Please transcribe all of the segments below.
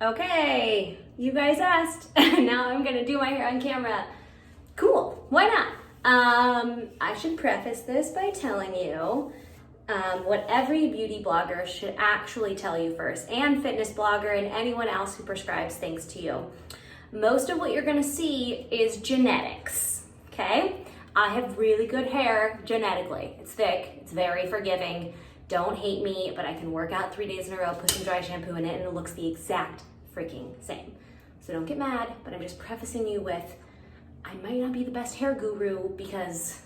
Okay, you guys asked. Now I'm gonna do my hair on camera. Cool, why not? I should preface this by telling you what every beauty blogger should actually tell you first, and fitness blogger and anyone else who prescribes things to you. Most of what you're gonna see is genetics, okay? I have really good hair genetically. It's thick, it's very forgiving. Don't hate me, but I can work out 3 days in a row, put some dry shampoo in it, and it looks the exact freaking same. So don't get mad, but I'm just prefacing you with, I might not be the best hair guru because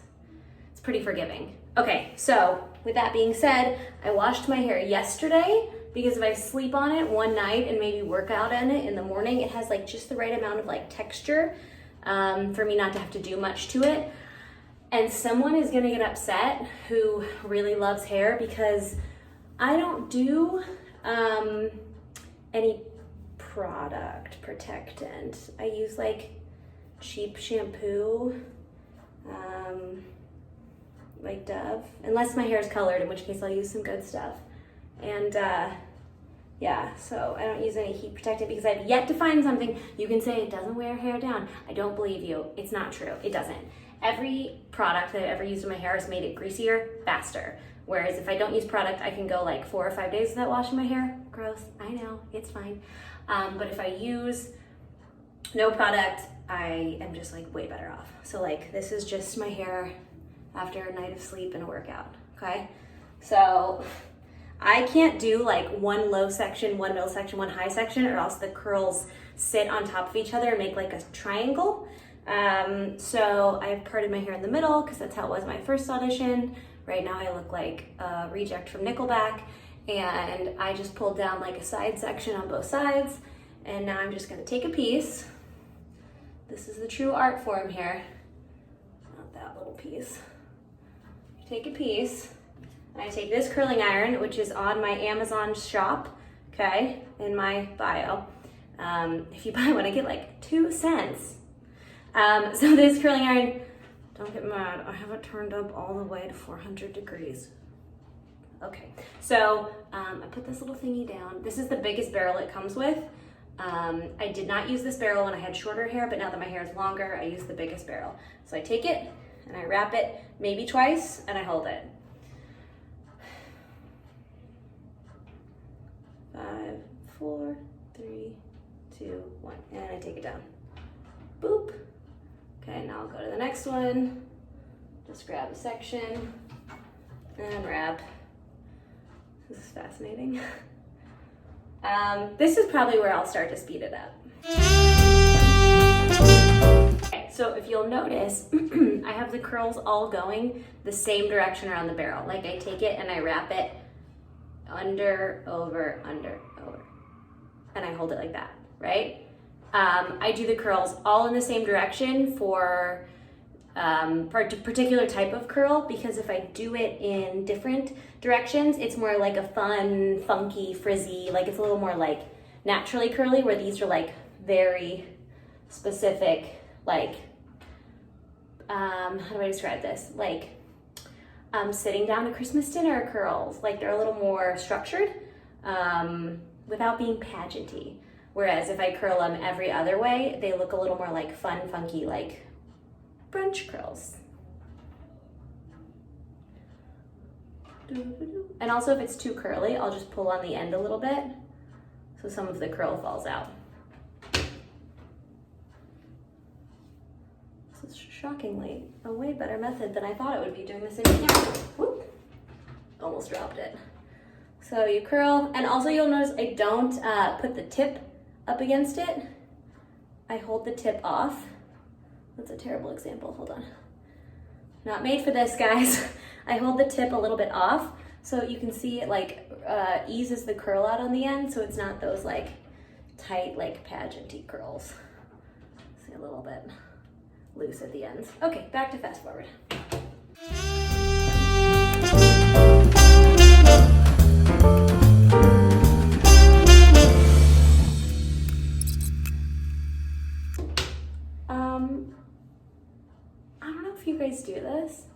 it's pretty forgiving. Okay, so with that being said, I washed my hair yesterday because if I sleep on it one night and maybe work out on it in the morning, it has like just the right amount of like texture for me not to have to do much to it. And someone is gonna get upset who really loves hair because I don't do any product protectant. I use like cheap shampoo, like Dove, unless my hair is colored, in which case I'll use some good stuff. And yeah, so I don't use any heat protectant because I've yet to find something. You can say it doesn't wear hair down. I don't believe you. It's not true. It doesn't. Every product that I've ever used in my hair has made it greasier faster. Whereas if I don't use product, I can go like 4 or 5 days without washing my hair. Gross, I know, it's fine. But if I use no product, I am just like way better off. So like this is just my hair after a night of sleep and a workout, okay? So I can't do like one low section, one middle section, one high section, or else the curls sit on top of each other and make like a triangle. So I've parted my hair in the middle because that's how it was my first audition. Right now I look like a reject from Nickelback, and I just pulled down like a side section on both sides, and now I'm just gonna take a piece. This is the true art form here. Not that little piece. Take a piece, and I take this curling iron, which is on my Amazon shop, okay, in my bio. If you buy one, I get like 2 cents. So this curling iron, don't get mad, I have it turned up all the way to 400 degrees. Okay, so I put this little thingy down. This is the biggest barrel it comes with. I did not use this barrel when I had shorter hair, but now that my hair is longer, I use the biggest barrel. So I take it and I wrap it maybe twice and I hold it. 5, 4, 3, 2, 1, and I take it down. Boop. Okay, now I'll go to the next one. Just grab a section and wrap. This is fascinating. This is probably where I'll start to speed it up. Okay, so if you'll notice, I have the curls all going the same direction around the barrel. Like I take it and I wrap it under, over, and I hold it like that, right? I do the curls all in the same direction for a particular type of curl, because if I do it in different directions, it's more like a fun, funky, frizzy, like it's a little more like naturally curly, where these are like very specific, like, how do I describe this? Like sitting down to Christmas dinner curls, like they're a little more structured without being pageanty. Whereas if I curl them every other way, they look a little more like fun, funky, like brunch curls. And also if it's too curly, I'll just pull on the end a little bit so some of the curl falls out. This is shockingly a way better method than I thought it would be doing this in camera. Whoop. Almost dropped it. So you curl, and also you'll notice I don't put the tip up against it. I hold the tip off. That's a terrible example, hold on. Not made for this, guys. I hold the tip a little bit off so you can see it like eases the curl out on the end, so it's not those like tight, like pageanty curls. See, a little bit loose at the ends. Okay, back to fast forward. I don't know if you guys do this,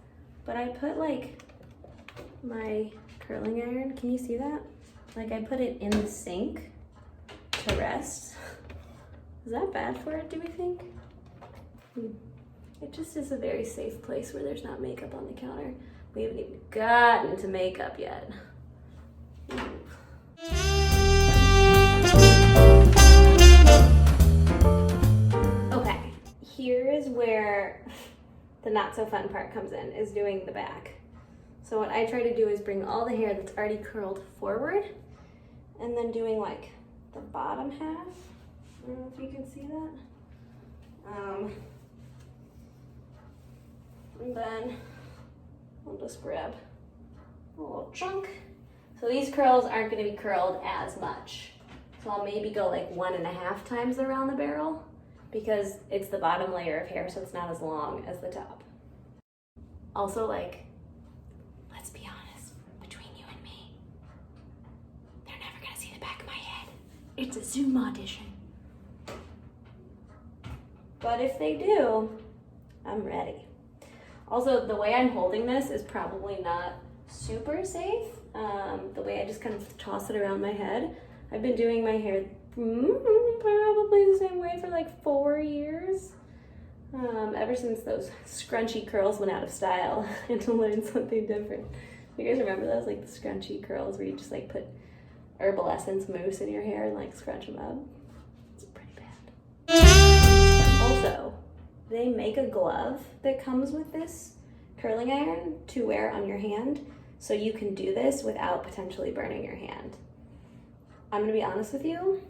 but I put like my curling iron, can you see that? Like I put it in the sink to rest. Is that bad for it, do we think? It just is a very safe place where there's not makeup on the counter. We haven't even gotten to makeup yet. Okay, here is where the not so fun part comes in, is doing the back. So what I try to do is bring all the hair that's already curled forward, and then doing like the bottom half. I don't know if you can see that. And then I'll just grab a little chunk. So these curls aren't going to be curled as much. So I'll maybe go like 1.5 times around the barrel, because it's the bottom layer of hair, so it's not as long as the top. Also, like, let's be honest, between you and me, they're never going to see the back of my head. It's a Zoom audition. But if they do, I'm ready. Also, the way I'm holding this is probably not super safe. The way I just kind of toss it around my head. I've been doing my hair probably the same way for like 4 years. Ever since those scrunchy curls went out of style. I had to learn something different. You guys remember those, like the scrunchy curls where you just like put herbal essence mousse in your hair and like scrunch them up? It's pretty bad. Also, they make a glove that comes with this curling iron to wear on your hand, so you can do this without potentially burning your hand. I'm gonna be honest with you,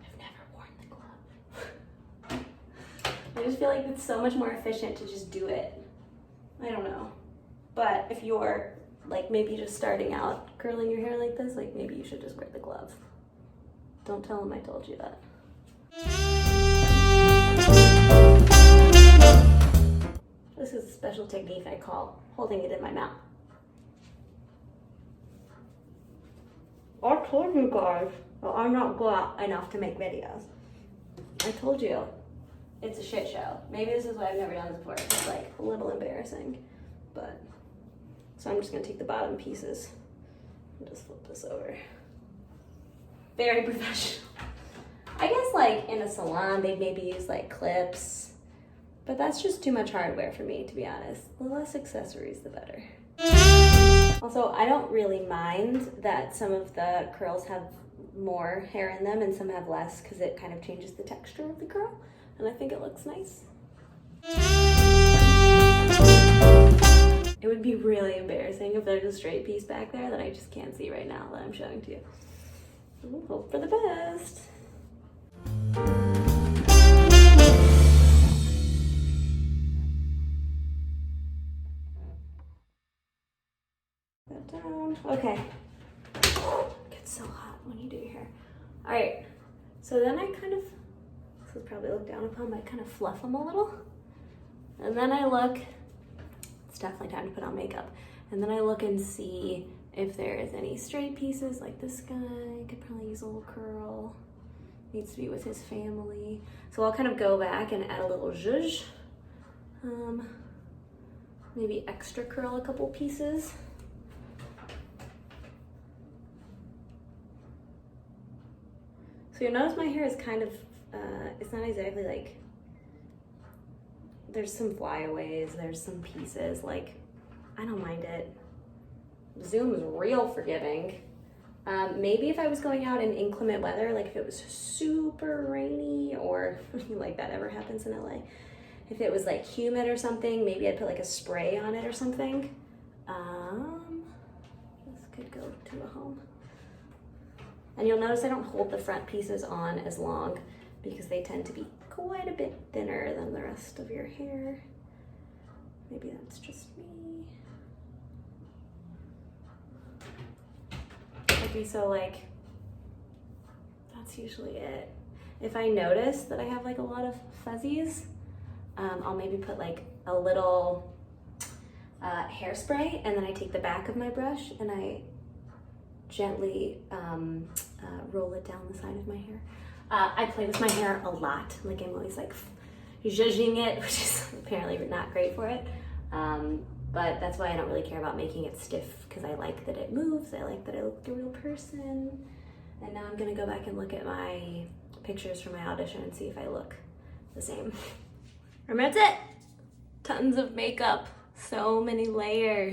I've never worn the glove. I just feel like it's so much more efficient to just do it. I don't know. But if you're like maybe just starting out curling your hair like this, like maybe you should just wear the glove. Don't tell them I told you that. This is a special technique I call holding it in my mouth. I told you guys that I'm not good enough to make videos. I told you, it's a shit show. Maybe this is why I've never done this before. It's like a little embarrassing, but. So I'm just gonna take the bottom pieces and just flip this over. Very professional. I guess like in a salon, they'd maybe use like clips, but that's just too much hardware for me, to be honest. The less accessories, the better. Also, I don't really mind that some of the curls have more hair in them and some have less, because it kind of changes the texture of the curl, and I think it looks nice. It would be really embarrassing if there's a straight piece back there that I just can't see right now that I'm showing to you. We'll hope for the best. That down. Okay. It gets so hot when you do your hair. All right. So then I kind of, this is probably looked down upon, but I kind of fluff them a little. And then I look, it's definitely time to put on makeup. And then I look and see if there is any straight pieces, like this guy could probably use a little curl. Needs to be with his family. So I'll kind of go back and add a little zhuzh. Maybe extra curl a couple pieces. So you'll notice my hair is kind of, it's not exactly like, there's some flyaways, there's some pieces, like, I don't mind it. Zoom is real forgiving. Maybe if I was going out in inclement weather, like if it was super rainy, or like that ever happens in LA, if it was like humid or something, maybe I'd put like a spray on it or something. This could go to a home. And you'll notice I don't hold the front pieces on as long because they tend to be quite a bit thinner than the rest of your hair. Maybe that's just me. Okay, so like, that's usually it. If I notice that I have like a lot of fuzzies, I'll maybe put like a little hairspray, and then I take the back of my brush and I gently roll it down the side of my hair. I play with my hair a lot. Like I'm always like zhuzhing it, which is apparently not great for it. But that's why I don't really care about making it stiff, because I like that it moves. I like that I look like a real person. And now I'm gonna go back and look at my pictures from my audition and see if I look the same. And that's it. Tons of makeup, so many layers.